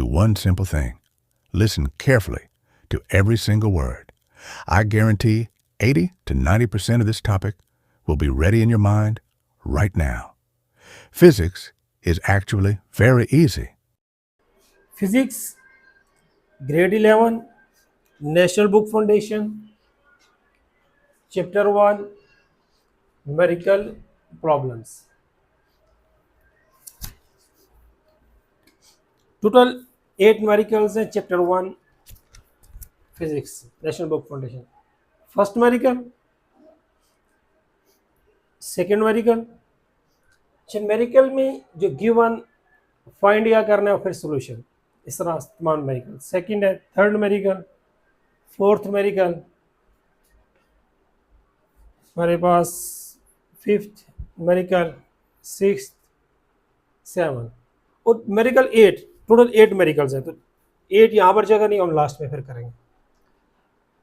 do one simple thing. Listen carefully to every single word. I guarantee 80 to 90% of this topic will be ready in your mind right now. Physics is actually very easy. Physics, grade 11, National Book Foundation, Chapter 1, Numerical Problems. Total 8 numericals in Chapter 1, Physics, National Book Foundation. First numerical, second numerical. Numerical में जो given find या करना है और फिर solution, इस तरह तमाम न्यूमेरिकल. सेकंड है थर्ड न्यूमेरिकल, फोर्थ न्यूमेरिकल, हमारे पास फिफ्थ न्यूमेरिकल, सिक्स्थ, सेवन और न्यूमेरिकल 8. टोटल 8 न्यूमेरिकल्स हैं. तो 8 यहाँ पर जगह नहीं, हम लास्ट में फिर करेंगे.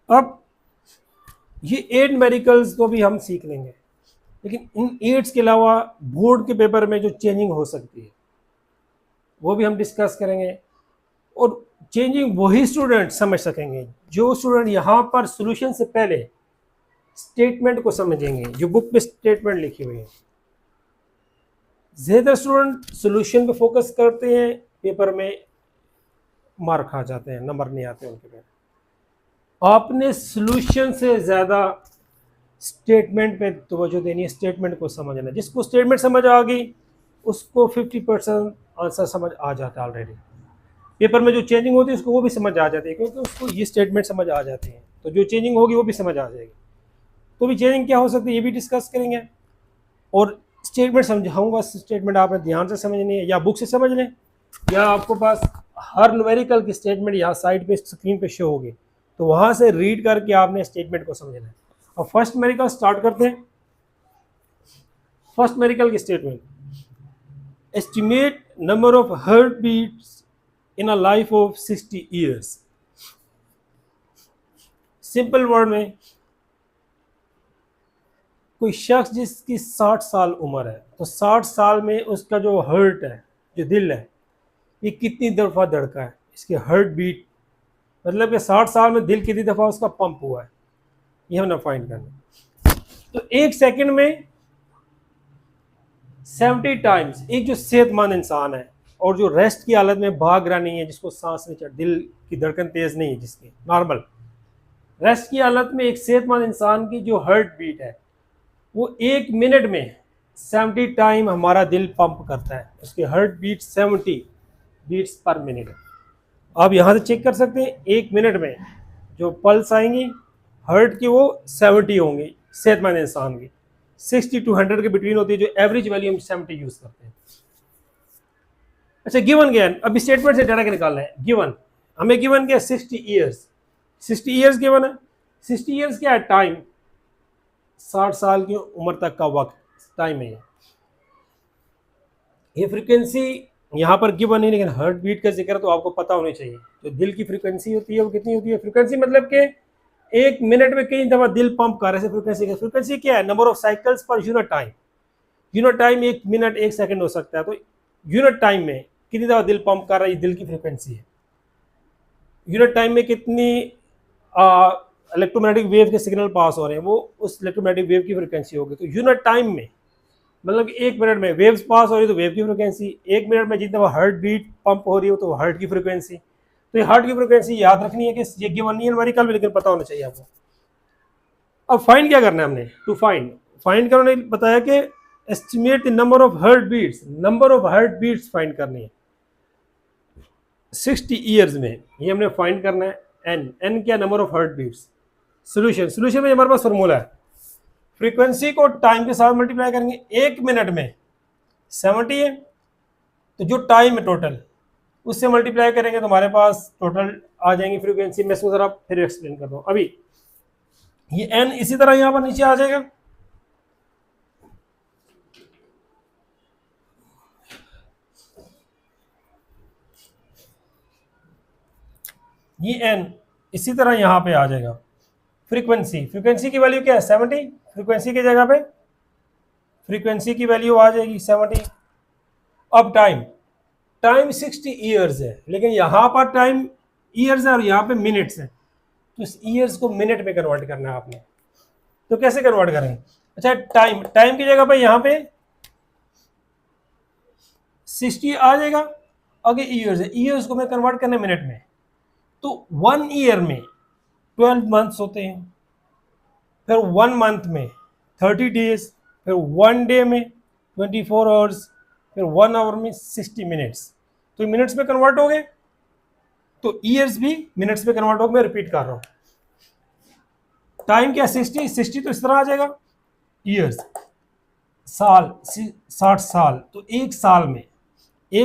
अब ये 8 न्यूमेरिकल्स को भी हम सीख लेंगे, लेकिन इन 8 के अलावा बोर्ड के पेपर में जो चेंजिंग हो सकती है वो भी हम डिस्कस करेंगे. और चेंजिंग वही स्टूडेंट समझ सकेंगे जो स्टूडेंट यहाँ पर सॉल्यूशन से पहले स्टेटमेंट को समझेंगे, जो बुक में स्टेटमेंट लिखी हुई है. ज़्यादातर स्टूडेंट सॉल्यूशन पे फोकस करते हैं, पेपर में मार्क खा जाते हैं, नंबर नहीं आते उनके पे. आपने सॉल्यूशन से ज़्यादा स्टेटमेंट पे तवज्जो देनी है, स्टेटमेंट को समझना है. जिसको स्टेटमेंट समझ आ गई उसको 50% आंसर समझ आ जाता है ऑलरेडी. पेपर में जो चेंजिंग होती है उसको वो भी समझ आ जाती है, क्योंकि उसको ये स्टेटमेंट समझ आ जाती है. तो जो चेंजिंग होगी वो भी समझ आ जाएगी. तो भी चेंजिंग क्या हो सकती है ये भी डिस्कस करेंगे. और स्टेटमेंट समझाऊंगा, स्टेटमेंट आपने ध्यान से समझनी है, या बुक से समझ लें या आपको पास हर न्यूमेरिकल की स्टेटमेंट यहाँ साइड पे स्क्रीन पे शो होगी, तो वहाँ से रीड करके आपने स्टेटमेंट को समझना है. और फर्स्ट न्यूमेरिकल स्टार्ट करते हैं. फर्स्ट न्यूमेरिकल की statement, estimate number of heart beats in a life of 60 years. Simple word में, कोई शख्स जिसकी 60 साल उम्र है, तो 60 साल में उसका जो हार्ट है, जो दिल है, ये कितनी दफ़ा धड़का है, इसके हार्ट बीट, मतलब कि 60 साल में दिल कितनी दफ़ा उसका पंप हुआ है, ये हमने फाइंड करना. तो एक सेकंड में 70 टाइम्स एक जो सेहतमंद इंसान है और जो रेस्ट की हालत में भाग रहा नहीं है, जिसको सांस नहीं चढ़, दिल की धड़कन तेज नहीं है, जिसकी नॉर्मल रेस्ट की हालत में एक सेहतमंद इंसान की जो हार्ट बीट है वो 1 मिनट में 70 टाइम हमारा दिल पंप करता है. उसकी heart beat 70 beats per minute है. आप यहाँ से चेक कर सकते हैं, 1 मिनट में जो पल्स आएंगी हार्ट की वो 70 होंगी सेहतमंद इंसान की. 60 to 100 के बिटवीन होती है, जो एवरेज वैल्यू हम 70 यूज करते हैं. अच्छा, गिवन क्या है, अभी स्टेटमेंट से डाटा के निकालना है. गिवन हमें गिवन क्या है, 60 ईयर्स. 60 ईयर्स गिवन है. 60 ईयर्स क्या है, टाइम, 60 साल की उम्र तक का वक्त, टाइम है. ये फ्रीक्वेंसी यहाँ पर गिवन नहीं, लेकिन हार्ट बीट का जिक्र तो आपको पता होनी चाहिए. जो दिल की फ्रीक्वेंसी होती है वो कितनी होती है. फ्रीक्वेंसी मतलब कि 1 मिनट में कई दफ़ा दिल पंप कर रहे हैं. फ्रीक्वेंसी क्या है, नंबर ऑफ साइकिल्स पर unit time. Unit time 1 minute 1 second हो सकता है, तो यूनिट टाइम में कितनी दफ़ा दिल पंप कर रहा है, दिल की फ्रीक्वेंसी है. यूनिट टाइम में कितनी इलेक्ट्रोमैग्नेटिक वेव के सिग्नल पास हो रहे हैं, वो उस इलेक्ट्रोमैग्नेटिक वेव की फ्रीक्वेंसी होगी. तो यूनिट टाइम में मतलब कि 1 मिनट में वेव्स पास हो रही है तो वेव की फ्रीक्वेंसी, 1 मिनट में जितनी दफ़ा हार्ट बीट पंप हो रही हो तो हार्ट की फ्रीक्वेंसी. तो ये हार्ट की फ्रीक्वेंसी याद रखनी है कि ये गिवन नहीं है न्यूमेरिकल में, लेकिन पता होना चाहिए आपको. अब फाइंड क्या करना है हमने, टू फाइंड करने बताया कि estimate the number of heart beats, number of heart beats find करनी है 60 ईयर्स में. ये हमने फाइंड करना है. एन क्या, number of heart beats. Solution में हमारे पास फॉर्मूला है, फ्रीक्वेंसी को टाइम के साथ मल्टीप्लाई करेंगे. 1 मिनट में 70 है, तो जो टाइम है टोटल उससे मल्टीप्लाई करेंगे तो हमारे पास टोटल आ जाएंगी फ्रीक्वेंसी. मैं इसको जरा फिर एक्सप्लेन कर दूँ. अभी ये एन इसी तरह यहाँ पर नीचे आ जाएगा. ये एन इसी तरह यहाँ पे आ जाएगा. फ्रीक्वेंसी की वैल्यू क्या है, 70. फ्रीक्वेंसी की जगह पे फ्रीक्वेंसी की वैल्यू आ जाएगी 70. अब टाइम टाइम 60 ईयर्स है, लेकिन यहाँ पर टाइम ईयर्स है और यहाँ पे मिनट्स है, तो इस ईयर्स को मिनट में कन्वर्ट करना है आपने। तो कैसे कन्वर्ट करेंगे? अच्छा, टाइम टाइम की जगह पे यहाँ पे 60 आ जाएगा, आगे ईयर्स है, ईयर्स को मैं कन्वर्ट करना मिनट में। तो 1 ईयर में 12 मंथ्स होते हैं, फिर 1 मंथ में 30 डेज, फिर 1 डे में 24 आवर्स, फिर 1 आवर में 60 मिनट्स। तो मिनट्स में कन्वर्ट हो गए, तो ईयर्स भी मिनट्स में कन्वर्ट हो गए। मैं रिपीट कर रहा हूँ, टाइम क्या 60 तो इस तरह आ जाएगा, ईयर्स साल 60 साल, तो एक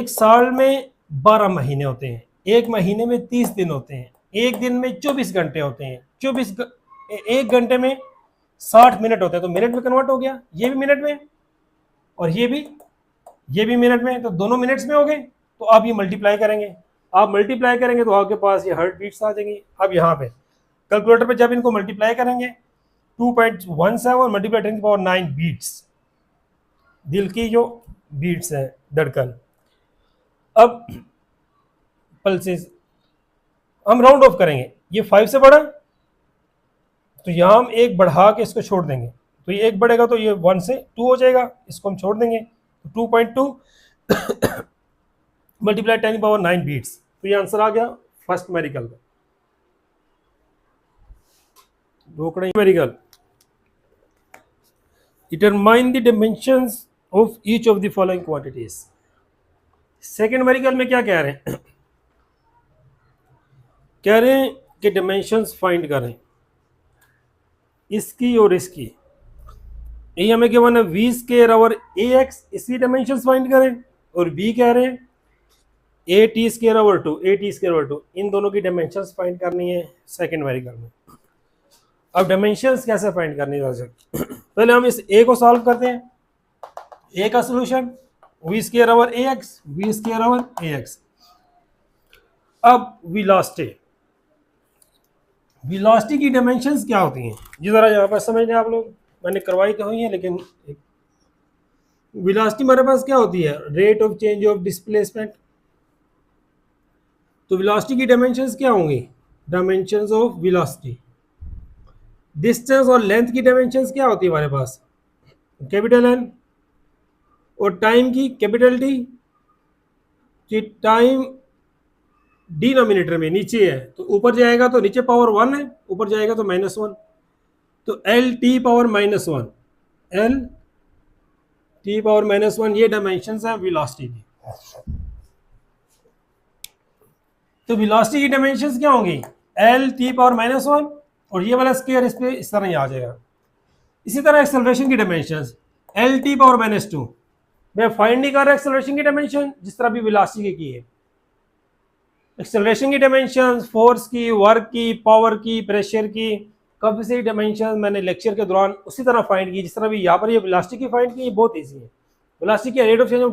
साल में 12 महीने होते हैं, एक महीने में 30 दिन होते हैं, एक दिन में 24 घंटे होते हैं, एक घंटे में 60 मिनट होते हैं। तो मिनट में कन्वर्ट हो गया, ये भी मिनट में और ये भी मिनट में, तो दोनों मिनट्स में हो गए। तो आप ये मल्टीप्लाई करेंगे, तो आपके पास ये हार्ट बीट्स आ जाएंगी। अब यहाँ पे कैलकुलेटर पे जब इनको मल्टीप्लाई करेंगे, 2.17 मल्टीप्लाई 10⁹ बीट्स, दिल की जो बीट्स हैं, धड़कन। अब पल्सेस हम राउंड ऑफ करेंगे, ये 5 से बढ़ा तो यहाँ हम एक बढ़ा के इसको छोड़ देंगे, तो ये एक बढ़ेगा तो ये 1 से 2 हो जाएगा, इसको हम छोड़ देंगे, तो 2.2 मल्टीप्लाई 10⁹ बीट्स। तो ये आंसर आ गया फर्स्ट मेरिकल का, रोकड़ा numerical. Determine the dimensions of each of the following quantities. Second numerical में क्या कह रहे हैं? कह रहे हैं कि डायमेंशंस फाइंड करें इसकी और इसकी। ये हमें गिवन है v square over a x, इसकी डायमेंशंस फाइंड करें, और बी कह रहे हैं ए टी स्क्वायर ओवर 2, इन दोनों की डायमेंशंस फाइंड करनी है सेकेंड मेरिकल में। अब डायमेंशंस कैसे फाइंड करनी है? पहले हम इस ए को सॉल्व करते हैं। ए का solution v square over a x. अब वेलोसिटी की डायमेंशंस क्या होती हैं, ये जरा यहाँ पर समझ लें आप लोग। मैंने करवाई तो हुई है, लेकिन वेलोसिटी हमारे पास क्या होती है? Rate of change of displacement. तो वेलोसिटी की डायमेंशंस क्या होंगी? Dimensions of velocity. डिस्टेंस और लेंथ की डायमेंशंस क्या होती है हमारे पास? Capital N. और टाइम की कैपिटल टी। टाइम डिनोमिनेटर में नीचे है, तो ऊपर जाएगा तो नीचे पावर 1 है, ऊपर जाएगा तो -1, तो एल टी पावर -1, ये डायमेंशंस है वेलोसिटी की। तो वेलोसिटी की डायमेंशंस क्या होंगी? एल टी पावर -1, और ये वाला स्क्वायर इस पे इस तरह ही आ जाएगा। इसी तरह एक्सेलरेशन की डायमेंशंस एल टी पावर -2। मैं फाइंड नहीं कर रहा एक्सेलरेशन की डायमेंशन, जिस तरह भी वेलोसिटी की है। एक्सेलरेशन की डायमेंशन फोर्स की, वर्क की, पावर की, प्रेशर की, काफ़ी सारी डायमेंशन मैंने लेक्चर के दौरान उसी तरह फाइंड की, जिस तरह भी यहाँ पर ये वेलोसिटी की फाइंड की। ये बहुत ईजी है। वेलोसिटी की rate of change of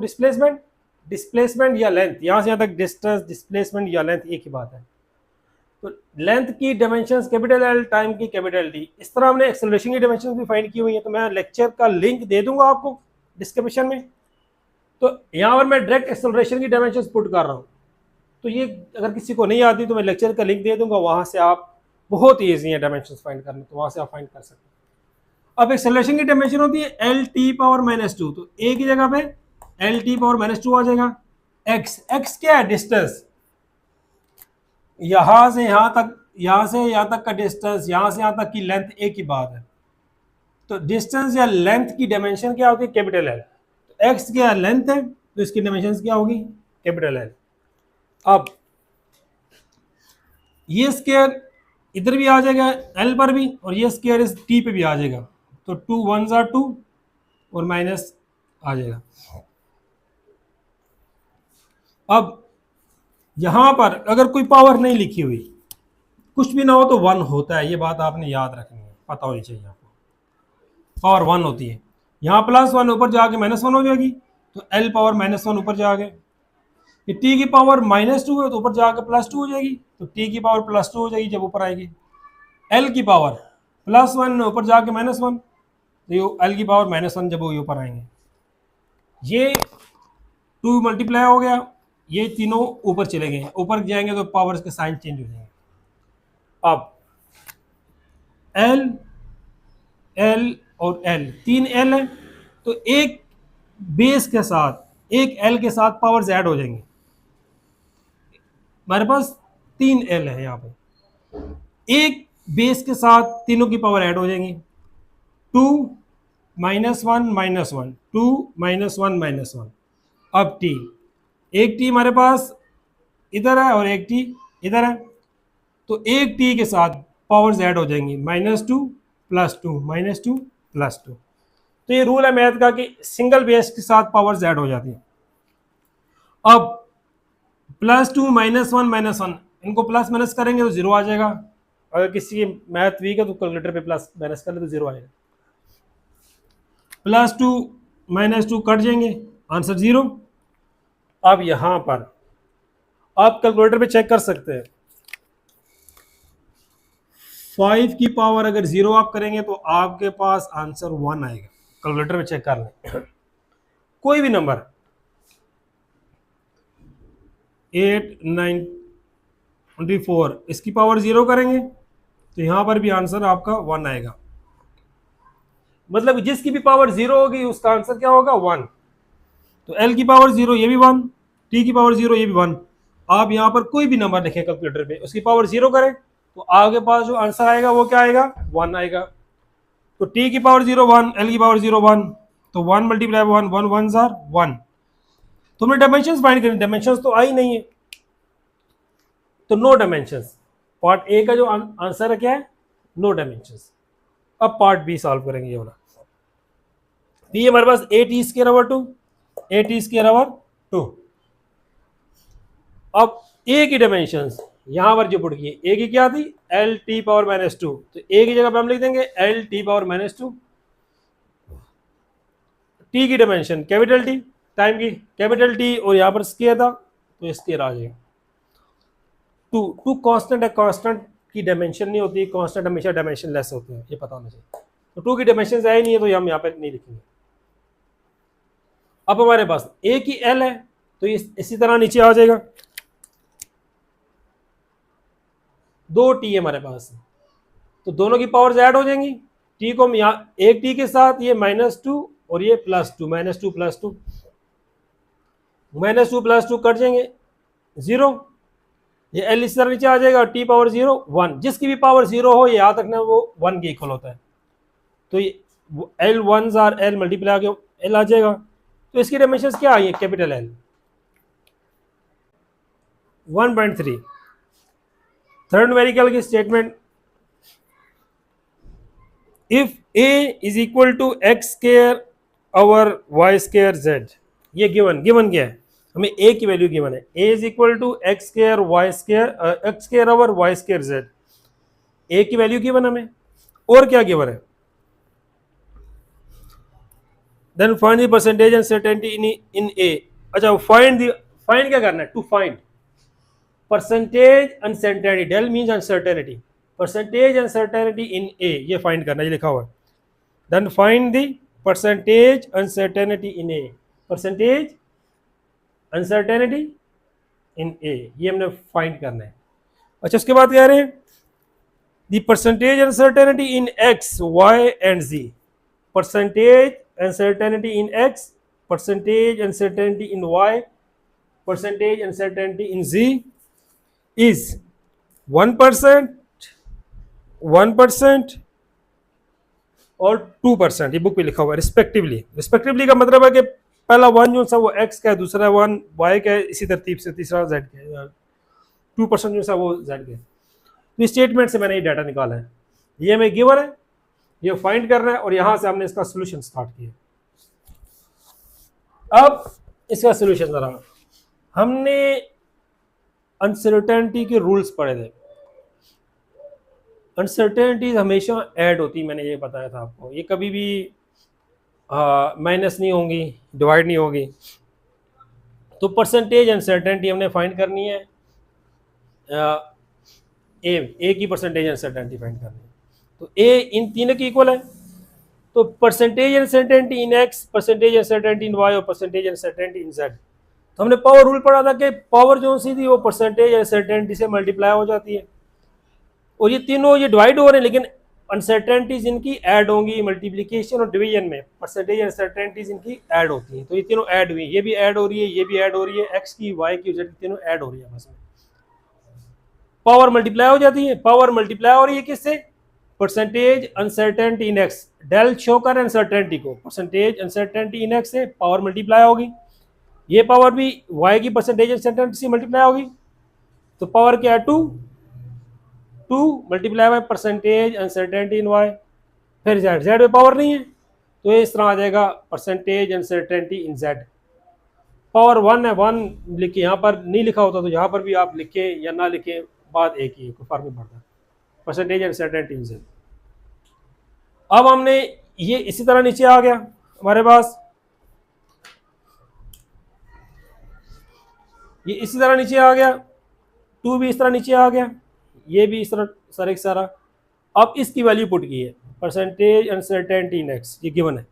displacement या लेंथ, यहाँ से यहाँ तक डिस्टेंस, डिस्प्लेसमेंट या लेंथ एक ही बात है। तो लेंथ की डायमेंशंस कैपिटल एल, टाइम की कैपिटल डी। इस तरह हमने एक्सेलरेशन की डायमेंशंस भी फाइंड की हुई है, तो मैं लेक्चर का लिंक दे दूंगा आपको डिस्क्रिप्शन में। तो यहाँ पर मैं डायरेक्ट एक्सेलरेशन की डायमेंशंस पुट कर रहा हूँ, तो ये अगर किसी को नहीं आती तो मैं लेक्चर का लिंक दे दूंगा, वहाँ से आप बहुत ईजी है डायमेंशंस फाइंड करने, तो वहाँ से आप फाइंड कर सकते हैं। अब एक्सेलरेशन की डायमेंशन होती है एल टी पावर -2, तो ए की जगह पे एल टी पावर -2 आ जाएगा। एक्स क्या है? डिस्टेंस, यहाँ से यहाँ तक का डिस्टेंस, यहाँ से यहाँ तक की लेंथ एक ही बात है। तो डिस्टेंस या लेंथ की डायमेंशन क्या होती है? Capital L. तो एक्स क्या लेंथ है, तो इसकी डायमेंशन क्या होगी? Capital L. अब ये स्क्वायर इधर भी आ जाएगा एल पर भी, और ये स्क्वायर इस टी पे भी आ जाएगा, तो 2 1s are 2 और माइनस आ जाएगा। अब यहां पर अगर कोई पावर नहीं लिखी हुई, कुछ भी ना हो तो 1 होता है, ये बात आपने याद रखनी है, पता होनी चाहिए आपको। पावर 1 होती है, यहाँ +1 ऊपर जाके -1 हो जाएगी, तो एल पावर -1 ऊपर जाके। ये टी की पावर -2 है, तो ऊपर जाकर +2 हो जाएगी, तो टी की पावर +2 हो जाएगी जब ऊपर आएगी। एल की पावर +1 ऊपर जाके -1, तो ये एल की पावर -1 जब वो ऊपर आएंगे। ये 2 मल्टीप्लाई हो गया, ये तीनों ऊपर चले गए हैं, ऊपर जाएंगे तो पावर्स के साइन चेंज हो जाएंगे। अब एल, एल और एल, तीन एल है, तो एक बेस के साथ एक एल के साथ पावर्स ऐड हो जाएंगे। हमारे पास तीन एल है यहाँ पे, एक बेस के साथ तीनों की पावर ऐड हो जाएंगी। 2 -1 -1, 2 -1 -1। अब टी, एक टी हमारे पास इधर है और एक टी इधर है, तो एक टी के साथ पावर्स ऐड हो जाएंगी, -2 +2 -2 +2। तो ये रूल है मैथ का कि सिंगल बेस के साथ पावर्स ऐड हो जाती है। अब +2 -1 -1, इनको प्लस माइनस करेंगे तो जीरो आ जाएगा। अगर किसी की मैथ वीक है तो कैलकुलेटर पे प्लस माइनस कर ले तो जीरो आएगा। +2 -2 कट जाएंगे, आंसर जीरो। अब यहां पर आप कैलकुलेटर पे चेक कर सकते हैं, 5 की पावर अगर जीरो आप करेंगे तो आपके पास आंसर 1 आएगा। कैलकुलेटर पे चेक कर लें, कोई भी नंबर 8 9 24, इसकी पावर जीरो करेंगे तो यहां पर भी आंसर आपका 1 आएगा। मतलब जिसकी भी पावर जीरो होगी उसका आंसर क्या होगा, 1। तो एल की पावर जीरो ये भी 1, टी की पावर जीरो ये भी 1। आप यहां पर कोई भी नंबर लिखें कैलकुलेटर पे, उसकी पावर जीरो करें तो आपके पास जो आंसर आएगा वो क्या आएगा, 1 आएगा। तो टी की पावर जीरो 1, एल की पावर जीरो 1, तो 1 मल्टीप्लाई 1, 1 1 आर 1। तो हमने डायमेंशन फाइंड करें, डायमेंशन तो आई नहीं है, तो नो डायमेंशन। पार्ट ए का जो आंसर है क्या है, नो डायमेंशन। अब पार्ट बी सॉल्व करेंगे ये वाला। बी हमारे पास A T square over 2, A T square over 2। अब ए की डायमेंशंस यहां पर जो पुट की, ए की क्या थी, एल टी पावर -2, तो ए की जगह पे हम लिख देंगे एल टी पावर -2। टी की डायमेंशन कैपिटल टी, टाइम की कैपिटल टी, और यहां पर स्क्वायर था तो स्क्वायर आ जाएगा। टू कांस्टेंट है, कांस्टेंट की डायमेंशन नहीं होती, कांस्टेंट हमेशा डायमेंशन लेस होते हैं, ये पता होना चाहिए। तो 2 की डायमेंशन है ही नहीं है तो हम यहाँ पे नहीं लिखेंगे। अब हमारे पास ए की एल है तो ये इसी तरह नीचे आ जाएगा। 2 टी है हमारे पास, तो दोनों की पावर्स ऐड हो जाएंगी। टी को हम यहाँ एक टी के साथ ये -2 और ये +2, -2 +2, -2 +2 कट जाएंगे, जीरो। ये एल इस तरह नीचे आ जाएगा, टी पावर जीरो 1, जिसकी भी पावर जीरो हो याद रखना वो 1 के इक्वल होता है। तो ये एल 1 आर एल मल्टीप्लाई आगे एल आ जाएगा। तो इसकी डायमेंशंस क्या आई है, कैपिटल एल। 1.3 थर्ड न्यूमेरिकल की statement, if A is equal to X square over Y square Z. ये गिवन क्या है, हमें ए की वैल्यू गिवन है, A is equal to X square Y square, X square over Y square Z. A की value given हमें, और क्या गिवन है, then find the percentage uncertainty in A. अच्छा फाइंड क्या करना है, to find percentage uncertainty, del means uncertainty, percentage uncertainty in A, ये फाइंड करना है, ये लिखा हुआ है। Then find the percentage uncertainty in A, percentage uncertainty in A, ये हमने फाइंड करना है। अच्छा उसके बाद कह रहे हैं the percentage uncertainty in x y and g, percentage uncertainty in x, percentage uncertainty in y, percentage uncertainty in g is 1%, 1% और 2%, ये बुक पे लिखा हुआ है रिस्पेक्टिवली। रिस्पेक्टिवली का मतलब है कि पहला 1 जो सा वो एक्स का है, दूसरा 1 वाई का है, इसी तरतीब से तीसरा जेड का है, 2% जो सा वो जेड का है। तो स्टेटमेंट से मैंने ये डाटा निकाला है, ये हमें गिवन है, ये फाइंड कर रहा है, और यहां से हमने इसका सोल्यूशन स्टार्ट किया। अब इसका सोल्यूशन जरा, हमने अनसर्टेनिटी के रूल्स पढ़े थे। अनसर्टेनिटीज हमेशा ऐड होती, मैंने ये बताया था आपको, ये कभी भी माइनस नहीं होंगी, डिवाइड नहीं होगी। तो परसेंटेज अनसर्टेनिटी हमने फाइंड करनी है, ए की परसेंटेज अनसर्टेनिटी फाइंड करनी है। तो ए इन तीनों की इक्वल है, तो percentage uncertainty in x, percentage uncertainty in y और परसेंटेज अनसर्टेनिटी इन जेड, तो हमने पावर रूल पढ़ा था कि पावर जो सी थी वो परसेंटेज अनसर्टेनिटी से मल्टीप्लाई हो जाती है, और ये तीनों ये डिवाइड हो रहे हैं, लेकिन अनसर्टेनिटीज इनकी ऐड होंगी मल्टीप्लिकेशन और डिवीजन में, परसेंटेज अनसर्टेनिटीज इनकी ऐड होती हैं। तो ये तीनों ऐड हुई, ये भी ऐड हो रही है, ये भी ऐड हो रही है, एक्स की वाई की जेड की तीनों ऐड हो रही है आपस में, पावर मल्टीप्लाई हो जाती है। पावर मल्टीप्लाई हो रही है किससे? Percentage uncertainty in x, del show कर अनसर्टेनिटी को, परसेंटेज अनसर्टेनिटी इन एक्स से पावर मल्टीप्लाई होगी, ये पावर भी वाई की परसेंटेज अनसर्टेनिटी से मल्टीप्लाई होगी, तो पावर क्या है 2 multiply by percentage uncertainty in y, फिर जेड, जेड में पावर नहीं है तो ये इस तरह आ जाएगा percentage uncertainty in z. Power 1 है, 1 लिखे, यहाँ पर नहीं लिखा होता तो यहाँ पर भी आप लिखे या ना लिखे, बात एक ही है, कोई फर्क नहीं पड़ता, परसेंटेज अनसर्टेनिटी इन जेड। अब हमने ये इसी तरह नीचे आ गया हमारे पास, ये इसी तरह नीचे आ गया, 2 भी इस तरह नीचे आ गया, ये भी इस तरह सारे सारा। अब इसकी वैल्यू पुट की है, परसेंटेज अनसर्टेनिटी इन एक्स, ये गिवन है,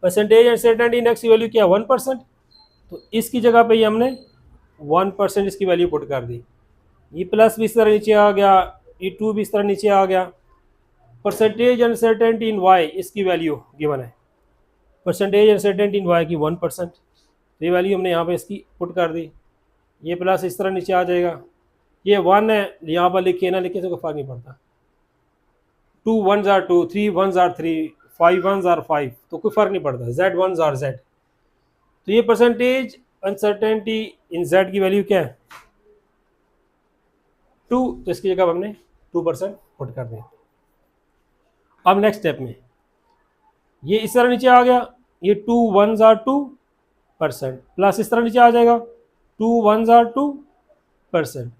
परसेंटेज अनसर्टेनिटी इन एक्स की वैल्यू क्या है 1%, तो इसकी जगह पे ये हमने 1% इसकी वैल्यू पुट कर दी, ये प्लस भी इस तरह नीचे आ गया, ये 2 भी इस तरह नीचे आ गया। परसेंटेज अनसर्टेनिटी इन वाई, इसकी वैल्यू गिवन है, परसेंटेज अनसर्टेनिटी इन वाई की 1%, तो ये वैल्यू हमने यहाँ पे इसकी पुट कर दी, ये प्लस इस तरह नीचे आ जाएगा, ये 1 है, यहाँ पर लिखे ना लिखे तो कोई फर्क नहीं पड़ता, 2 1s are 2, 3 1s are 3, 5 1s are 5, तो कोई फर्क नहीं पड़ता, z 1s are z। तो ये परसेंटेज अनसर्टेनिटी इन z की वैल्यू क्या है 2, तो इसकी जगह हमने 2% पुट कर दिया। अब नेक्स्ट स्टेप में ये इस तरह नीचे आ गया, ये 2 1s are 2%, प्लस इस तरह नीचे आ जाएगा 2 1s are 2%,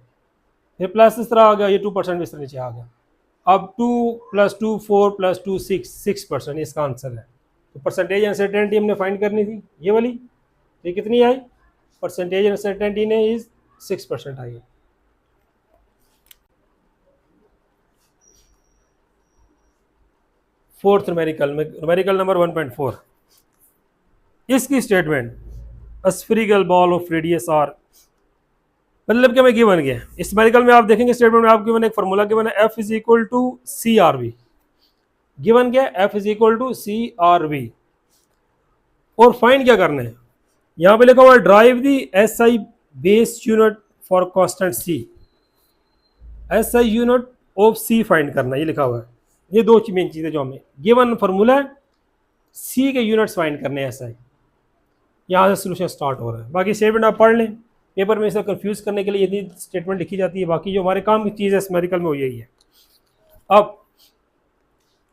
फिर प्लस इस तरह आ गया, ये 2% इस तरह नीचे आ गया। अब 2 + 2 4 + 2 6% इसका आंसर है। तो परसेंटेज अनसर्टेनिटी हमने फाइंड करनी थी ये वाली, तो ये कितनी आई, परसेंटेज अनसर्टेनिटी ने इज 6% आई है। फोर्थ न्यूमेरिकल नंबर 1.4, इसकी statement a spherical ball of radius r, मतलब क्या मैं गिवन गया, इस न्यूमेरिकल में आप देखेंगे स्टेटमेंट में आप गिवन एक फार्मूला गिवन है F = CRV, गिवन क्या F = CRV, और फाइंड क्या करना है, यहाँ पे लिखा हुआ है drive the SI base unit for constant C, SI unit of C find करना, ये लिखा हुआ है। ये दो मेन चीज़ें जो हमें गिवन फार्मूला है, C के यूनिट्स फाइंड करने हैं SI, यहाँ से सोल्यूशन स्टार्ट हो रहा है। बाकी स्टेटमेंट आप पढ़ लें, पेपर में इसे कंफ्यूज करने के लिए यदि स्टेटमेंट लिखी जाती है, बाकी जो हमारे काम की चीज़ है न्यूमेरिकल में वो यही है। अब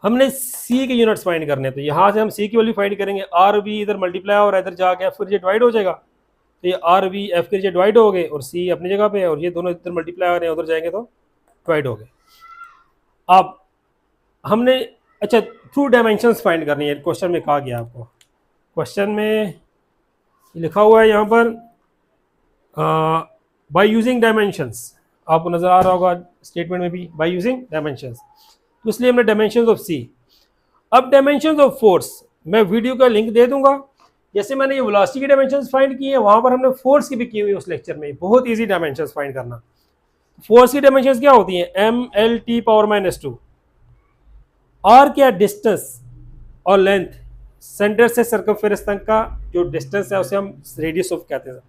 हमने C के यूनिट्स फाइंड करने हैं, तो यहाँ से हम C की वैल्यू फाइंड करेंगे, RV इधर मल्टीप्लाई हो रहा है, इधर जाके फिर ये डिवाइड हो जाएगा, तो ये RV F के नीचे डिवाइड हो गए और C अपनी जगह पे है, और ये दोनों इधर मल्टीप्लाई हो रहे हैं, उधर जाएंगे तो डिवाइड हो गए। अब हमने अच्छा थ्रू डायमेंशंस फाइंड करनी है, क्वेश्चन में कहा गया आपको, क्वेश्चन में लिखा हुआ है यहाँ पर बाय यूजिंग डायमेंशंस, आपको नजर आ रहा होगा स्टेटमेंट में भी बाय यूजिंग डायमेंशंस, तो इसलिए हमने डायमेंशंस ऑफ C। अब डायमेंशंस ऑफ फोर्स मैं वीडियो का लिंक दे दूंगा, जैसे मैंने ये वेलोसिटी की डायमेंशंस फाइंड की है, वहां पर हमने फोर्स की भी की हुई है उस लेक्चर में, बहुत इजी डायमेंशंस फाइंड करना। फोर्स की डायमेंशंस क्या होती हैं, MLT⁻², और क्या डिस्टेंस और लेंथ, सेंटर से सर्कमफेरेंस तक का जो डिस्टेंस है उसे हम रेडियस ऑफ कहते हैं।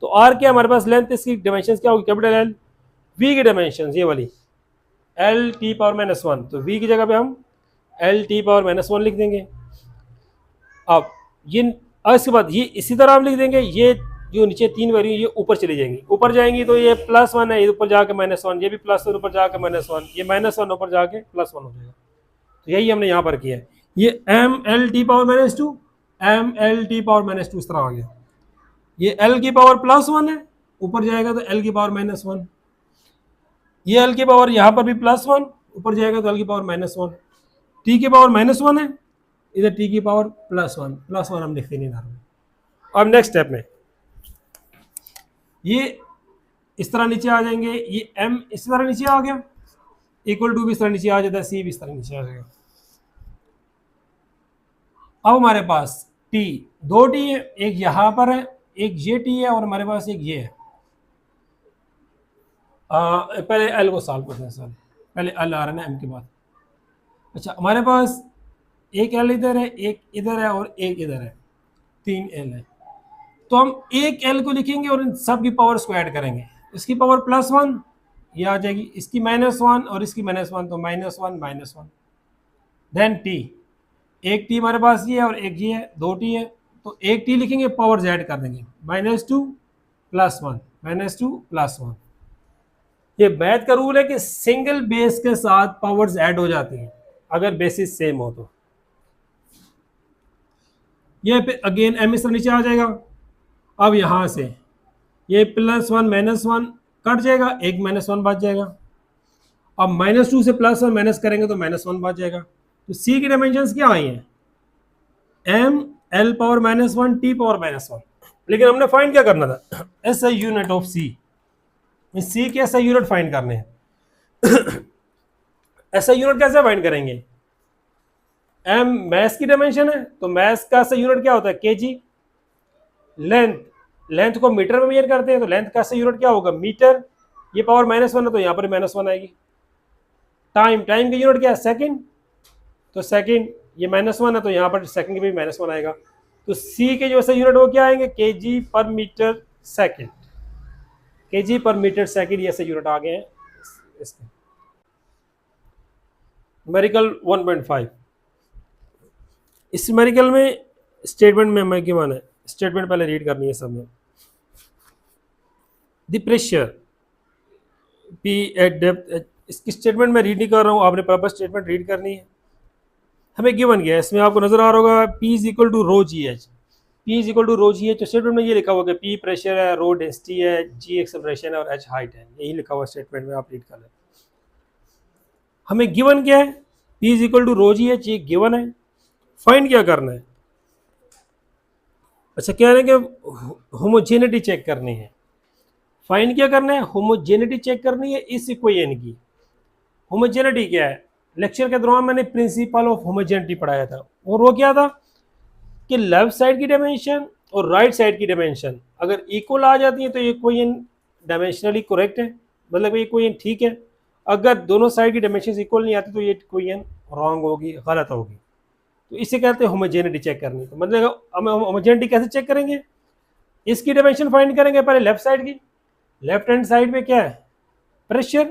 तो आर क्या हमारे पास लेंथ, इसकी डायमेंशंस क्या होगी, कैपिटल L, V की डायमेंशंस ये वाली LT⁻⁻1, तो V की जगह पे हम LT⁻⁻1 लिख देंगे। अब ये इसके बाद ये इसी तरह हम लिख देंगे, ये जो नीचे 3 वैल्यू ये ऊपर चली जाएंगी, ऊपर जाएंगी तो ये +1 है, ये ऊपर जाके -1, ये भी +1 ऊपर जाके -1, ये -1 ऊपर जाके +1 हो जाएगा। तो यही हमने यहाँ पर किया है, ये MLT⁻², MLT⁻² इस तरह आ गया, ये L की पावर +1 है, ऊपर जाएगा तो L की पावर -1, ये L की पावर यहाँ पर भी +1, ऊपर जाएगा तो L की पावर -1, T की पावर -1 है, इधर T की पावर +1 हम लिखते नहीं ना। अब नेक्स्ट स्टेप में ये इस तरह नीचे आ जाएंगे, ये M इस तरह नीचे आ गया, =2 भी इस तरह नीचे आ जाता है, C भी इस तरह नीचे आ जाएगा। अब हमारे पास T, 2 T है, एक यहाँ पर है, एक ये टी है और हमारे पास एक ये है। पहले एल को सॉल्व करते हैं सर, पहले एल आ रहा है ना एम के बाद। अच्छा हमारे पास एक एल इधर है, एक इधर है और एक इधर है, 3 एल है। तो हम एक एल को लिखेंगे और इन सब की पावर्स को ऐड करेंगे। इसकी पावर +1 ये आ जाएगी, इसकी -1 और इसकी -1, तो -1 -1। देन टी, एक टी हमारे पास ये है और एक ये है, 2 टी है। तो एक टी लिखेंगे, पावर्स ऐड कर देंगे, -2 +1 -2 +1। ये मैथ का रूल है कि सिंगल बेस के साथ पावर्स ऐड हो जाती हैं अगर बेसिस सेम हो तो। ये अगेन एम इस तरह नीचे आ जाएगा। अब यहां से ये +1 -1 कट जाएगा, एक -1 बच जाएगा। अब -2 से +1 माइनस करेंगे तो -1 बच जाएगा। तो सी की डायमेंशंस क्या आई हैं, m l power -1 t power -1। लेकिन हमने फाइंड क्या करना था, SI यूनिट ऑफ सी। सी के SI यूनिट फाइंड करने हैं। SI यूनिट कैसे फाइंड करेंगे, m मैस की डायमेंशन है तो मैस का SI यूनिट क्या होता है, kg। लेंथ को मीटर में मेजर करते हैं तो लेंथ का SI यूनिट क्या होगा, मीटर। ये पावर -1 है तो यहाँ पर -1 आएगी। टाइम की यूनिट क्या है, सेकंड। तो सेकंड, ये -1 है तो यहाँ पर सेकंड की भी -1 आएगा। तो सी के जो SI यूनिट वो क्या आएंगे, kg पर मीटर सेकंड। kg पर मीटर सेकंड ये SI यूनिट आ गए हैं इसके। न्यूमेरिकल 1.5, इस न्यूमेरिकल में स्टेटमेंट में हमें गिवन है, स्टेटमेंट पहले रीड करनी है सब में। The pressure P eight depth, इसकी स्टेटमेंट मैं रीड नहीं कर रहा हूँ, आपने प्रॉपर स्टेटमेंट रीड करनी है। हमें गिवन गया है, इसमें आपको नजर आ रहा होगा P is equal to rho ji h. P is equal to rho ji h. तो स्टेटमेंट में ये लिखा हुआ कि P प्रेशर है, रो डेंसिटी है, G एक्सेलरेशन है और H हाइट है, यही लिखा हुआ स्टेटमेंट में, आप रीड कर लें। हमें गिवन क्या है, P is equal to rho ji H, ये गिवन है। फाइंड क्या करना है, अच्छा कह रहे हैं कि होमोजेनिटी चेक करनी है। फाइंड क्या करना है, होमोजेनिटी चेक करनी है इस इक्वेशन की। होमोजेनिटी क्या है, लेक्चर के दौरान मैंने प्रिंसिपल ऑफ होमोजेनिटी पढ़ाया था, और वो क्या था कि लेफ्ट साइड की डायमेंशन और राइट साइड की डायमेंशन अगर इक्वल आ जाती है तो ये इक्वेशन डायमेंशनली करेक्ट है, मतलब ये इक्वेशन ठीक है। अगर दोनों साइड की डायमेंशन इक्वल नहीं आती तो ये इक्वेशन रॉन्ग होगी, गलत होगी। तो इसे कहते हैं होमोजेनिटी चेक करनी। तो मतलब हम होमोजेनिटी कैसे चेक करेंगे, इसकी डायमेंशन फाइंड करेंगे पहले लेफ्ट साइड की। लेफ्ट हैंड साइड में क्या है, प्रेशर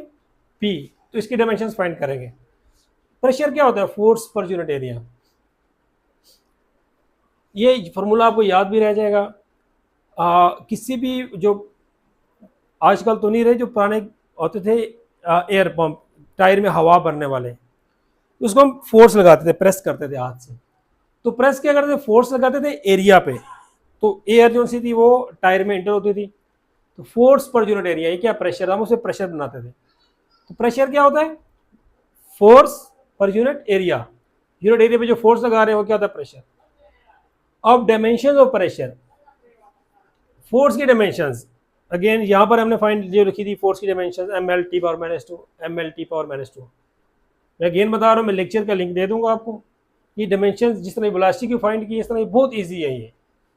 P, तो इसकी डायमेंशंस फाइंड करेंगे। प्रेशर क्या होता है, फोर्स पर यूनिट एरिया। ये फॉर्मूला आपको याद भी रह जाएगा। किसी भी जो आजकल तो नहीं रहे, जो पुराने होते थे एयर पंप, टायर में हवा भरने वाले, उसको हम फोर्स लगाते थे, प्रेस करते थे हाथ से। तो प्रेस क्या करते थे, फोर्स लगाते थे एरिया पे, तो एयर जो सी थी वो टायर में एंटर होती थी। तो फोर्स पर यूनिट एरिया, ये क्या प्रेशर, हम उसे प्रेशर बनाते थे। तो प्रेशर क्या होता है, force per unit area. Unit area पे जो फोर्स लगा रहे हैं वो क्या होता है, प्रेशर। अब डायमेंशन ऑफ प्रेशर, फोर्स की डायमेंशंस अगेन यहाँ पर हमने फाइंड जो लिखी थी, फोर्स की dimensions ml/t power -2 ml/t power -2। मैं अगेन बता रहा हूँ, मैं लेक्चर का लिंक दे दूंगा आपको। ये डायमेंशन जिस तरह वेलोसिटी की फाइंड की, इस तरह बहुत ईजी है ये।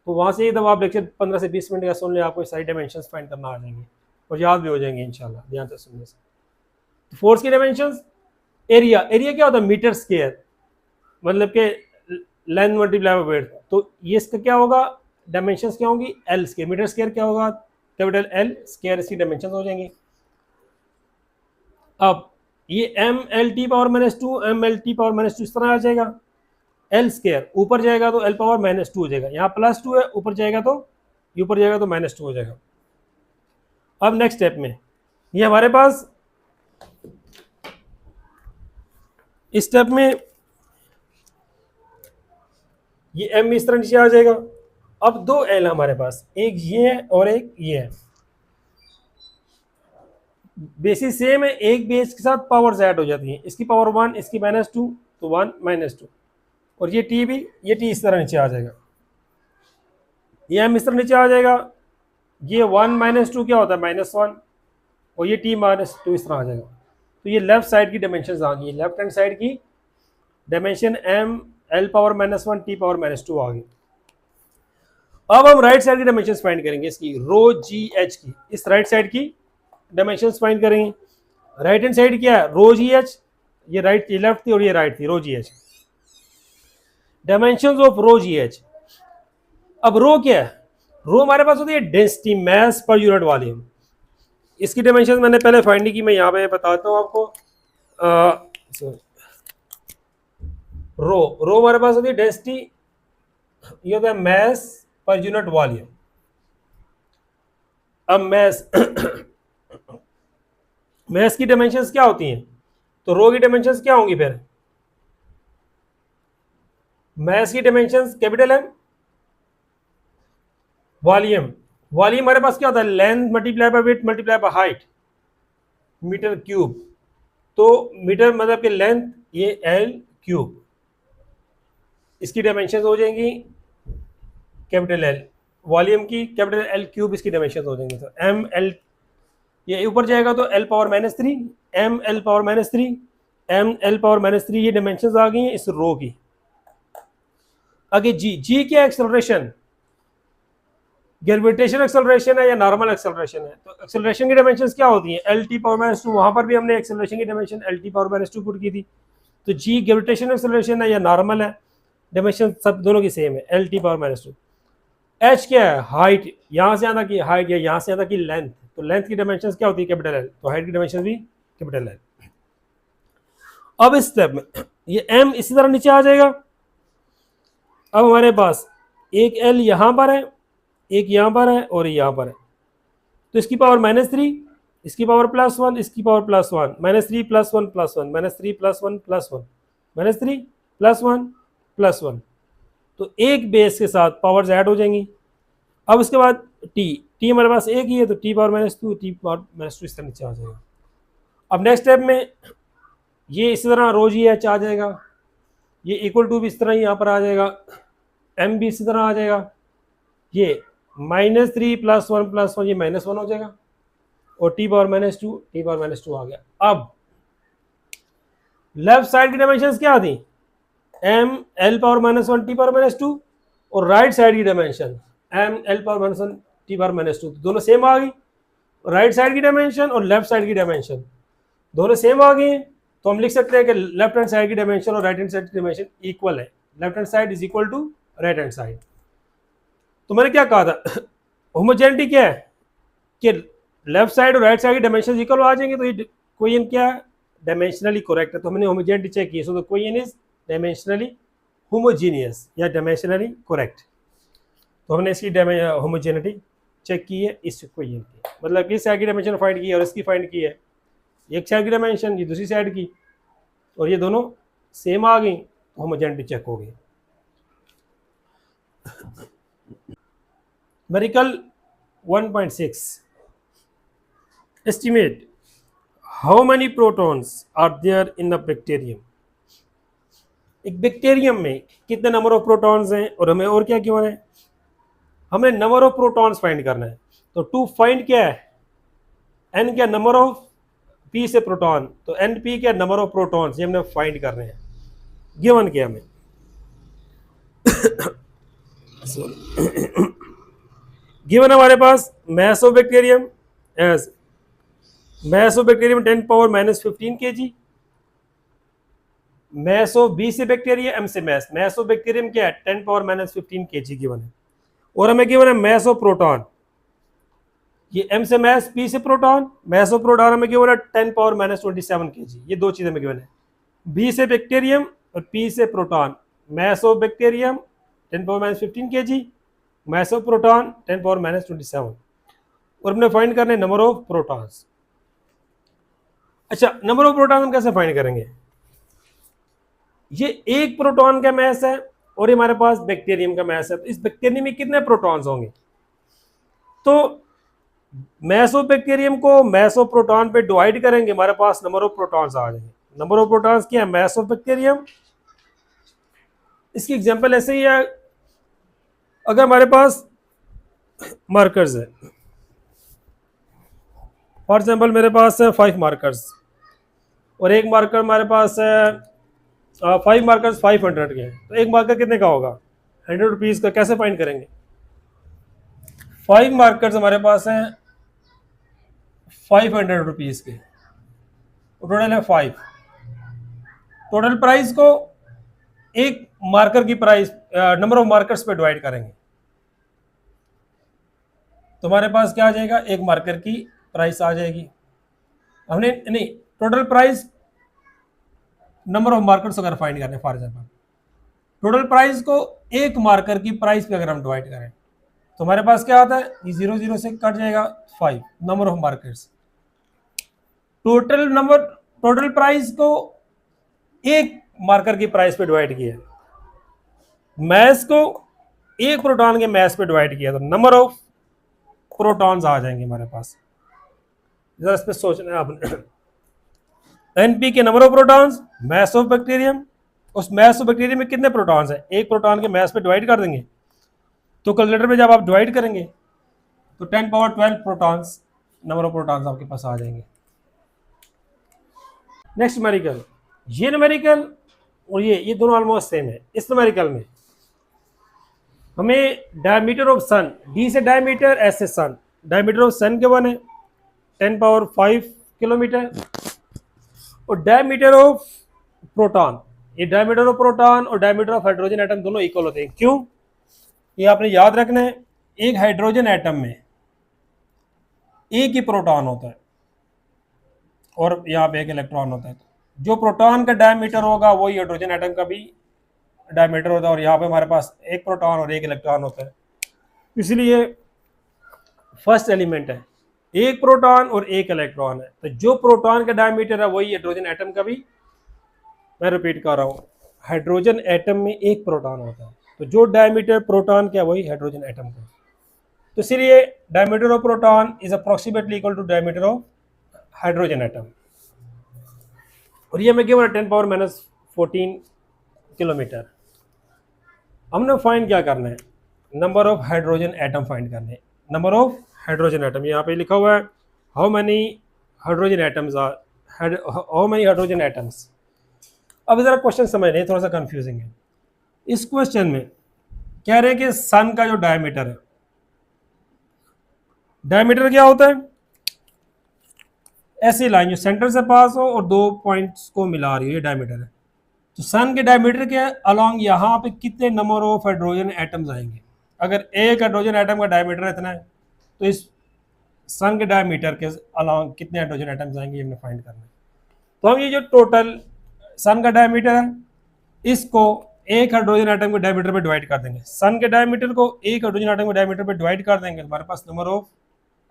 तो वहाँ से जब आप लेक्चर 15 से 20 मिनट का सुन ले, आपको सारी डायमेंशंस फाइंड करना आ जाएंगे और याद भी हो जाएंगे इंशाल्लाह ध्यान से सुनने से। तो फोर्स की डायमेंशंस, एरिया क्या होता है, मीटर स्क्वायर, मतलब कि लेंथ मल्टीप्लाई बाय विड्थ। तो ये इसका क्या होगा, डायमेंशंस क्या होंगी, एल स्क्वायर। मीटर स्क्वायर क्या होगा, कैपिटल एल स्क्वायर, इसकी डायमेंशंस हो जाएंगी। अब ये ml/t पावर -2 ml/t पावर -2 इस तरह आ जाएगा। एल स्क्वायर ऊपर जाएगा तो एल पावर -2 हो जाएगा, यहाँ +2 है, ऊपर जाएगा तो -2 हो जाएगा। अब नेक्स्ट स्टेप में ये हमारे पास, इस स्टेप में ये m इस तरह नीचे आ जाएगा। अब 2 एल हमारे पास, एक ये है और एक ये है। बेसिस सेम है, एक बेस के साथ पावर्स ऐड हो जाती हैं, इसकी पावर 1, इसकी -2, तो 1 -2। और ये टी भी, ये टी इस तरह नीचे आ जाएगा, ये m इस तरह नीचे आ जाएगा। ये 1 -2 क्या होता है, -1, और ये t -2 इस तरह आ जाएगा। तो ये लेफ्ट साइड की डायमेंशन आ गई, लेफ्ट हैंड साइड की dimension m l power -1 t power -2 आ गई। अब हम राइट साइड की डायमेंशंस फाइंड करेंगे इसकी रो जी एच की, इस राइट साइड की डायमेंशंस फाइंड करेंगे। राइट हैंड साइड क्या है, रो जी एच, ये राइट ये लेफ्ट थी और ये राइट थी, rho ji H, dimensions of rho ji H. अब रो क्या है, रो हमारे पास होती है density mass per unit volume. इसकी डायमेंशंस मैंने पहले फाइंड की, मैं यहाँ पे बताता हूँ आपको। रो हमारे पास होती है डेंसिटी, ये होता है मास पर यूनिट वॉल्यूम। अब मास मास की डायमेंशंस क्या होती हैं, तो रो की डायमेंशंस क्या होंगी फिर, मास की dimensions capital m, volume, volume हमारे पास क्या होता है, length multiply by width multiply by height, meter cube. तो मीटर मतलब कि लेंथ, ये एल क्यूब, इसकी डायमेंशंस हो जाएंगी कैपिटल एल, वॉल्यूम की कैपिटल एल क्यूब इसकी डायमेंशंस हो जाएंगी। तो एम एल, ये ऊपर जाएगा तो l power -3, m l power -3, m l power -3, ये डायमेंशंस आ गई हैं इस रो की। आगे जी, जी क्या एक्सेलरेशन, ग्रेविटेशन एक्सेलरेशन है या नॉर्मल एक्सेलरेशन है। तो एक्सेलरेशन की डायमेंशंस क्या होती हैं, एल टी पावर -2, वहां पर भी हमने एक्सेलरेशन की dimension L T power -2 put की थी। तो जी ग्रेविटेशन एक्सेलरेशन है या नॉर्मल है, डायमेंशन सब दोनों की सेम है, एल टी पावर -2। एच क्या है, हाइट, यहाँ से ज़्यादा की हाइट या यहाँ से ज़्यादा की लेंथ, तो लेंथ की डायमेंशंस क्या होती है कैपिटल एल, तो हाइट की डायमेंशन भी कैपिटल एल। अब इस स्टेप में ये एम इसी तरह नीचे आ जाएगा। अब हमारे पास एक एल यहाँ पर है, एक यहाँ पर है और यहाँ पर है, तो इसकी पावर -3, इसकी पावर +1, इसकी पावर +1, -3 +1 +1, -3 +1 +1, -3 +1 +1, तो एक बेस के साथ पावर्स ऐड हो जाएंगी। अब उसके बाद टी हमारे पास एक ही है, तो टी पावर -2, टी पावर -2 इस तरह नीचे आ जाएगा। अब नेक्स्ट स्टेप में ये इसी तरह रो जी एच आ जाएगा, ये इक्वल टू भी इस तरह ही यहाँ पर आ जाएगा, एम भी इसी तरह आ जाएगा, ये -3 +1 +1, ये -1 हो जाएगा, और टी पावर -2, टी पावर -2 आ गया। अब लेफ्ट साइड की डायमेंशंस क्या थी, m l power -1 t power -2, और राइट साइड की dimension m l power -1 t power -2, दोनों सेम आ गई। राइट साइड की डायमेंशन और लेफ्ट साइड की डायमेंशन दोनों सेम आ गई हैं, तो हम लिख सकते हैं कि लेफ्ट हैंड साइड की डायमेंशन और राइट हैंड साइड की डायमेंशन इक्वल है, left hand side is equal to right hand side. तो मैंने क्या कहा था, होमोजेनिटी क्या है कि लेफ्ट साइड और राइट साइड की डायमेंशन इक्वल आ जाएंगे, तो ये इक्वेशन क्या है, डायमेंशनली करेक्ट है। तो हमने होमोजेनिटी चेक की, so the equation is dimensionally homogeneous या डायमेंशनली करेक्ट। तो हमने इसकी होमोजेनिटी चेक की है इस इक्वेशन की, मतलब इस साइड की डायमेंशन फाइंड की है और इसकी फाइंड की है, एक साइड की डायमेंशन, ये दूसरी साइड की, और ये दोनों सेम आ गई, तो होमोजेनिटी चेक हो गई। मेरिकल 1.6 estimate how many protons are there in a bacterium। एक बैक्टीरियम में कितने नंबर ऑफ प्रोटॉन्स हैं, और हमें और क्या क्यों है, हमें नंबर ऑफ प्रोटॉन्स फाइंड करना है। तो टू फाइंड क्या है, एन क्या, नंबर ऑफ, पी से प्रोटॉन, तो एन पी क्या, नंबर ऑफ प्रोटॉन्स, ये हमने फाइंड कर रहे हैं। गिवन क्या हमें गिवन हमारे पास mass of bacterium as mass of bacterium 10 power -15 kg, mass of B से बैक्टीरिया, M से mass of bacterium क्या है 10 पावर -15 kg गिवन है, और हमें गिवन है mass of proton, ये M से mass, P से प्रोटॉन, mass of proton हमें गिवन है 10 पावर -27 kg, ये दो चीजें हमें गिवन है, B से बैक्टीरियम और P से proton, mass of bacterium 10 power -15 kg, mass of proton 10 power -27, और हमने फाइंड करने नंबर ऑफ प्रोटॉन्स। अच्छा, नंबर ऑफ प्रोटॉन हम कैसे फाइंड करेंगे, ये एक प्रोटॉन का मैस है और ये हमारे पास बैक्टीरियम का मैस है, तो इस बैक्टीरियम में कितने प्रोटॉन्स होंगे, तो मैस ऑफ बैक्टीरियम को मैस ऑफ प्रोटॉन पे डिवाइड करेंगे, हमारे पास नंबर ऑफ प्रोटॉन्स आ जाएंगे। नंबर ऑफ प्रोटॉन्स क्या है, मैस ऑफ बैक्टीरियम। इसकी एग्जांपल ऐसे ही है, अगर हमारे पास मार्कर्स है, फॉर एग्जांपल मेरे पास है 5 मार्कर्स, और एक मार्कर हमारे पास है 5 मार्कर्स 500 के हैं, तो एक मार्कर कितने का होगा, 100 रुपीज़ का। कैसे फाइंड करेंगे, 5 मार्कर्स हमारे पास हैं 500 रुपीज़ के, टोटल है 5। टोटल प्राइस को एक मार्कर की प्राइस नंबर ऑफ मार्कर्स पे डिवाइड करेंगे, तुम्हारे पास क्या आ जाएगा, एक मार्कर की प्राइस आ जाएगी। हमने नहीं, total price number of markers अगर फाइंड करने, फॉर एग्जांपल टोटल प्राइस को एक मार्कर की प्राइस पे अगर हम डिवाइड करें तो हमारे पास क्या आता है, ये 0 0 से कट जाएगा 5 number of markers. Total price को एक मार्कर की प्राइस पे डिवाइड किया, मैथ को एक प्रोटॉन के मैथ पे डिवाइड किया तो नंबर ऑफ प्रोटॉन्स आ जाएंगे हमारे पास। जरा इस पे सोचना है आपने। एनपी के number of protons, math of bacterium, उस मैथ ऑफ बैक्टीरियम में कितने प्रोटॉन्स हैं, एक प्रोटॉन के मैथ पे डिवाइड कर देंगे, तो कैलकुलेटर पे जब आप डिवाइड करेंगे तो 10 power 12 protons, number of protons आपके पास आ जाएंगे। नेक्स्ट न्यूमेरिकल, ये न्यूमेरिकल और ये दोनों ऑलमोस्ट सेम है। इस न्यूमेरिकल में हमें डायमीटर ऑफ सन, डी से डायमीटर, एस से सन, डायमीटर ऑफ सन के वन है 10 पावर 5 किलोमीटर, और डायमीटर ऑफ प्रोटॉन, ये डायमीटर ऑफ प्रोटॉन और डायमीटर ऑफ हाइड्रोजन एटम दोनों इक्वल होते हैं। क्यों, ये आपने याद रखना है, एक हाइड्रोजन एटम में एक ही प्रोटॉन होता है और यहाँ पे एक इलेक्ट्रॉन होता है, तो जो प्रोटॉन का डायमीटर होगा वही हाइड्रोजन एटम का भी डायमीटर होता है, और यहाँ पे हमारे पास एक प्रोटॉन और एक इलेक्ट्रॉन होता है, इसलिए फर्स्ट एलिमेंट है एक प्रोटॉन और एक इलेक्ट्रॉन है, तो जो प्रोटॉन का डायमीटर है वही हाइड्रोजन एटम का भी, मैं रिपीट कर रहा हूँ, हाइड्रोजन एटम में एक प्रोटॉन होता है, तो जो डायमीटर प्रोटॉन का वही हाइड्रोजन एटम का, तो इसलिए diameter of proton is approximately equal to diameter of hydrogen atom, और ये हमें गिवन 10 पावर माइनस 14 किलोमीटर। हमने फाइंड क्या करना है, number of hydrogen atom find करने, नंबर ऑफ हाइड्रोजन एटम यहाँ पे लिखा हुआ है, how many hydrogen atoms are, how many hydrogen atoms. अब जरा क्वेश्चन समझ रहे, थोड़ा सा कंफ्यूजिंग है। इस क्वेश्चन में कह रहे हैं कि सन का जो डायमीटर है, डायमीटर क्या होता है, ऐसी लाइन जो सेंटर से पास हो और दो पॉइंट्स को मिला रही है, ये डायमीटर है। तो सन के डायमीटर के अलोंग यहाँ पे कितने नंबर ऑफ हाइड्रोजन एटम्स आएंगे, अगर एक हाइड्रोजन एटम का डायमीटर इतना है तो इस सन के डायमीटर के अलोंग कितने हाइड्रोजन एटम्स आएंगे, ये हमें फाइंड करना है। तो हम ये जो टोटल सन का डायमीटर है इसको एक हाइड्रोजन एटम के डायमीटर पे डिवाइड कर देंगे, सन के डायमीटर को एक हाइड्रोजन एटम के डायमीटर पे डिवाइड कर देंगे, हमारे पास नंबर ऑफ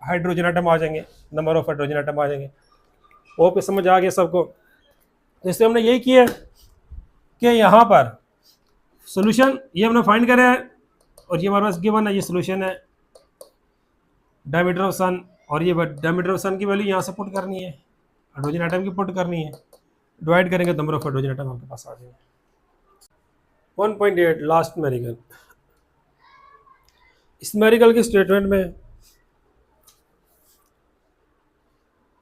हाइड्रोजन एटम आ जाएंगे, नंबर ऑफ हाइड्रोजन एटम आ जाएंगे। वो पे समझ आ गया सबको। तो इसलिए हमने यही किया कि यहाँ पर सोल्यूशन ये हमने फाइंड करा है, और ये हमारे पास गिवन है, ये सोल्यूशन है डायमीटर ऑफ सन, और ये डायमीटर ऑफ सन की वैल्यू यहाँ से पुट करनी है, हाइड्रोजन एटम की पुट करनी है, डिवाइड करेंगे नंबर ऑफ हाइड्रोजन एटम आपके पास आ जाएंगे। 1.8 लास्ट न्यूमेरिकल, इस न्यूमेरिकल के स्टेटमेंट में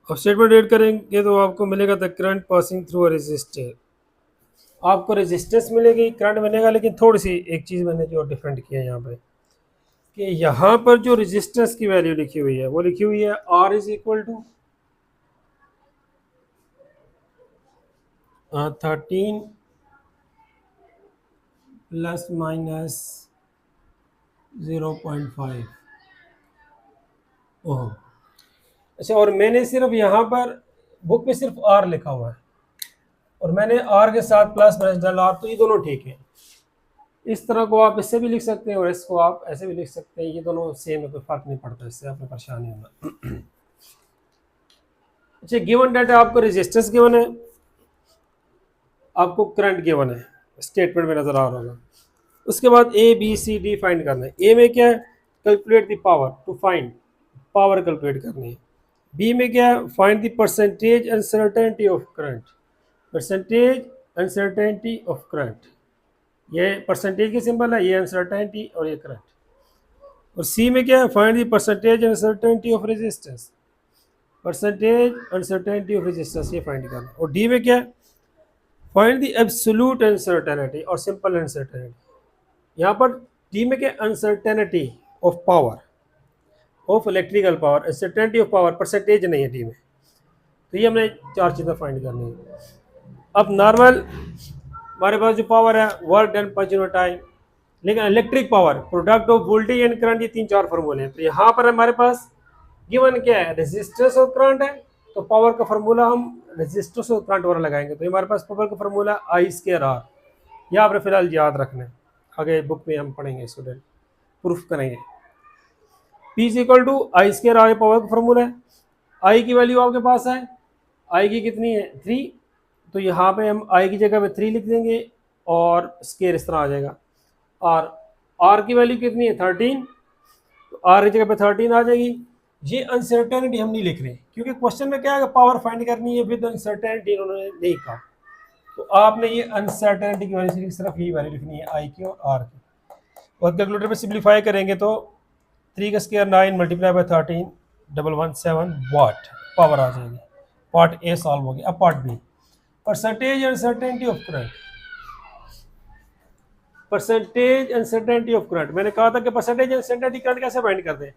अब स्टेटमेंट एड करेंगे तो आपको मिलेगा the current passing through a resistor, आपको रेजिस्टेंस मिलेगी, करंट मिलेगा, लेकिन थोड़ी सी एक चीज़ मैंने जो डिफरेंट किया है यहाँ पे कि यहाँ पर जो रेजिस्टेंस की वैल्यू लिखी हुई है वो लिखी हुई है R is equal to 13 plus minus 0.5 oh. अच्छा, और मैंने सिर्फ यहाँ पर बुक में सिर्फ R लिखा हुआ है और मैंने R के साथ प्लस माइनस डल R, तो ये दोनों ठीक है। इस तरह को आप इससे भी लिख सकते हैं और इसको आप ऐसे भी लिख सकते हैं, ये दोनों सेम है, कोई फर्क नहीं पड़ता, इससे आपको परेशानी होना। अच्छा, गिवन डाटा आपको रेजिस्टेंस गिवन है, आपको करंट गिवन है, स्टेटमेंट में नजर आ रहा होगा। उसके बाद A B C D find करना है। A में क्या है, calculate the power, to find power calculate करनी है। B में क्या है, find the percentage uncertainty of current, percentage uncertainty of current, ये परसेंटेज के सिंबल है, ये अनसर्टेनिटी और ये करंट। और C में क्या है, find the percentage uncertainty of resistance, percentage uncertainty of resistance, ये फाइंड करना है। और D में क्या है, फाइंड द एब्सोल्यूट अनसर्टेनिटी और सिंपल अनसर्टेनिटी। यहाँ पर D में क्या, uncertainty of power, of electrical power, uncertainty of power, percentage नहीं है डी में। तो ये हमने 4 चीज़ें फाइंड करनी है। अब नॉर्मल हमारे पास जो पावर है work done per unit time, लेकिन electric power product of voltage and current, ये 3-4 फार्मूले हैं। तो यहाँ पर हमारे पास गिवन क्या है, रेजिस्टेंस और करंट है, तो पावर का फार्मूला हम रेजिस्टेंस और करंट वाला लगाएंगे। तो हमारे पास पावर का फार्मूला आई स्क्वायर आर, यह आपने फिलहाल याद रखना है, आगे बुक में हम पढ़ेंगे, स्टूडेंट प्रूफ करेंगे। P is equal to I square R power का फार्मूला है। आई की वैल्यू आपके पास है, आई की कितनी है 3, तो यहाँ पे हम आई की जगह पे 3 लिख देंगे और स्क्वायर इस तरह आ जाएगा। और आर की वैल्यू कितनी है 13, तो आर की जगह पे 13 आ जाएगी। ये अनसर्टेनिटी हम नहीं लिख रहे क्योंकि क्वेश्चन में क्या है, पावर फाइंड करनी है विद अनसर्टेनिटी, इन्होंने नहीं कहा। तो आपने ये अनसर्टेनिटी की वैल्यू सिर्फ यही वैल्यू लिखनी है आई की और आर की। और कैलकुलेटर में सिंप्लीफाई करेंगे तो 3 का square 9 multiply by 13 117 watt power आ जाएगी। पार्ट ए सॉल्व हो गया। अब part B, percentage uncertainty of current. Percentage uncertainty of current, मैंने कहा था कि परसेंटेज अनसर्टेनिटी करंट कैसे फाइंड करते हैं।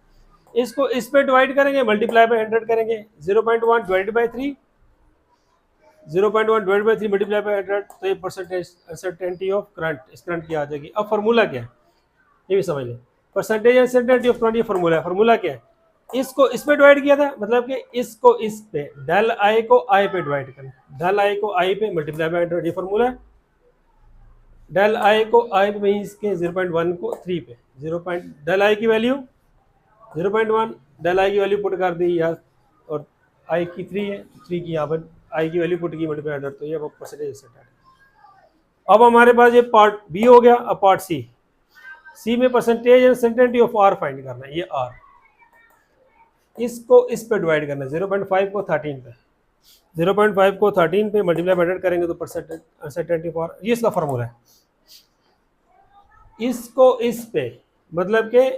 इसको इस पे डिवाइड करेंगे, मल्टीप्लाई बाय 100 करेंगे, 0.1 divided by 3, 0.1 divided by 3 multiply by 100, तो ये परसेंटेज अनसर्टेनिटी ऑफ करंट, इस करंट की आ जाएगी। अब फार्मूला क्या है ये भी समझ लें। परसेंटेज अनसर्टेनिटी ऑफ करंट, ये फार्मूला है। फार्मूला क्या है, इसको इस पे डिवाइड किया था, मतलब कि इसको इस पे, डेल आई को आई पे डिवाइड करना, डेल आई को आई पे मल्टीप्लाई बाय 100, ये फार्मूला है। डेल आई को आई पे मींस के 0.1 को 3 पे, 0. डेल आई की वैल्यू 0.1, डेल आई की वैल्यू पुट कर दी यार, और आई की 3 है, 3 की यहाँ पर आई की वैल्यू पुट की मल्टीप्लाई 100, तो ये परसेंटेज अनसर्टेनिटी। अब हमारे पास ये पार्ट बी हो गया। अब पार्ट सी, सी में percentage uncertainty of r find करना है। ये आर, इसको इस पे डिवाइड करना है, 0.5 को 13 पे, 0.5 को 13 पे मल्टीप्लाई बाय 100 करेंगे तो परसेंटेज अनसर्टेनिटी ऑफ आर, ये इसका फार्मूला है। इसको इस पे, मतलब के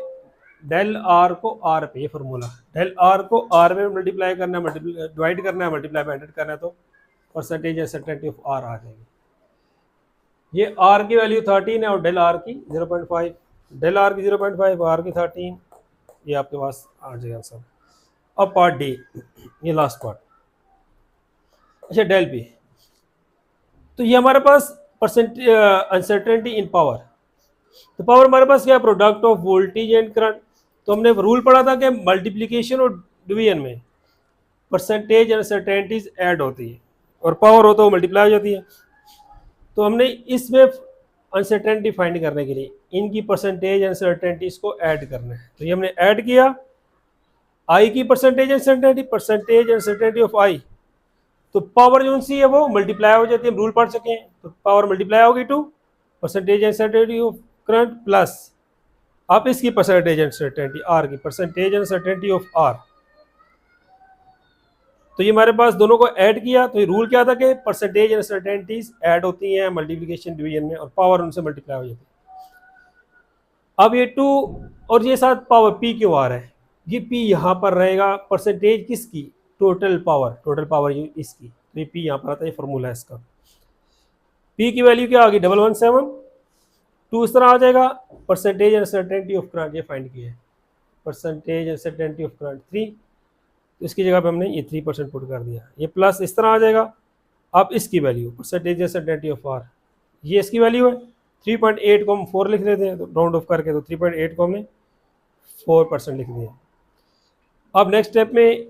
डेल आर को आर पे, ये फार्मूला, डेल आर को आर पे मल्टीप्लाई करना है, डिवाइड करना है, मल्टीप्लाई बाय 100 करना है, तो परसेंटेज अनसर्टेनिटी ऑफ आर आ जाएगी। ये आर की वैल्यू 13 है और डेल आर की 0.5, डेल आर की 0.5, आर की 13, ये आपके पास आ जाएगा आंसर। अब पार्ट डी, ये लास्ट पार्ट। अच्छा, डेल पी, तो ये हमारे पास परसेंटेज अनसर्टेनिटी इन पावर। तो पावर हमारे पास क्या है, product of voltage and current. तो हमने रूल पढ़ा था कि मल्टीप्लिकेशन और डिवीजन में परसेंटेज अनसर्टेनिटीज ऐड होती है और पावर हो तो मल्टीप्लाई हो जाती है। तो हमने इसमें अनसर्टेनिटी फाइंड करने के लिए इनकी परसेंटेज अनसर्टेनिटीज को ऐड करना है। तो ये हमने ऐड किया, आई की परसेंटेज अनसर्टेनिटी ऑफ आई, तो पावर जो सी है वो मल्टीप्लाई हो जाती है, हम रूल पढ़ चुके हैं। तो पावर मल्टीप्लाई होगी two percentage uncertainty of current plus आप इसकी परसेंटेज अनसर्टेनिटी आर की, परसेंटेज अनसर्टेनिटी ऑफ आर। तो ये हमारे पास दोनों को ऐड किया। तो ये रूल क्या था कि परसेंटेज अनसर्टेनिटीज ऐड होती हैं मल्टीप्लिकेशन डिवीजन में और पावर उनसे मल्टीप्लाई हो जाती है। अब ये 2 और ये साथ पावर पी क्यों आ रहा है, ये पी यहाँ पर रहेगा, परसेंटेज किसकी, टोटल पावर इसकी, तो ये पी यहाँ पर आता है, ये फॉर्मूला है इसका। पी की वैल्यू क्या आ गई 117, 2 इस तरह आ जाएगा। परसेंटेज अनसर्टेनिटी ऑफ करंट ये फाइंड किया है, परसेंटेज अनसर्टेनिटी ऑफ करंट 3, तो इसकी जगह पे हमने ये 3% पुट कर दिया, ये प्लस इस तरह आ जाएगा। अब इसकी value percentage uncertainty of r, ये इसकी वैल्यू है 3.8 को हम 4 लिख देते हैं, तो राउंड ऑफ करके, तो 3.8 को हमने 4% लिख दिया। अब नेक्स्ट स्टेप में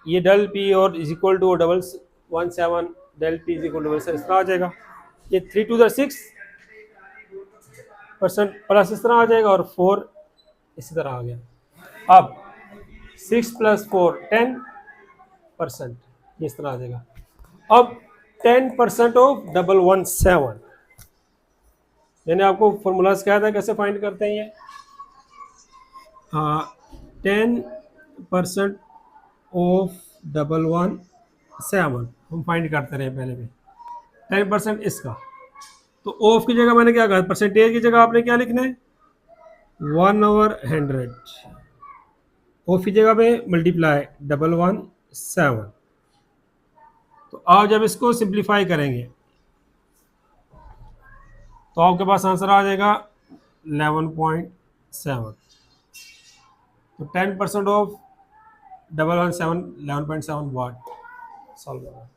ये डेल पी और is equal to 117, del p is equal to 117 इस तरह आ जाएगा। ये 3 to the 6% प्लस इस तरह आ जाएगा और 4 इसी तरह आ गया। अब 6 + 4 10%, ये इस तरह आ जाएगा। अब 10% ऑफ 117, मैंने आपको फॉर्मूला सिखाया था कैसे फाइंड करते हैं ये। 10% ऑफ 117 हम फाइंड करते रहे पहले भी, 10% इसका। तो ऑफ की जगह मैंने क्या कहा, परसेंटेज की जगह आपने क्या लिखना है 1/100, ऑफ की जगह पे मल्टीप्लाई 117। तो आप जब इसको सिंप्लीफाई करेंगे तो आपके पास आंसर आ जाएगा 11.7। तो 10% ऑफ 117 11.7 वाट सॉल्व होगा।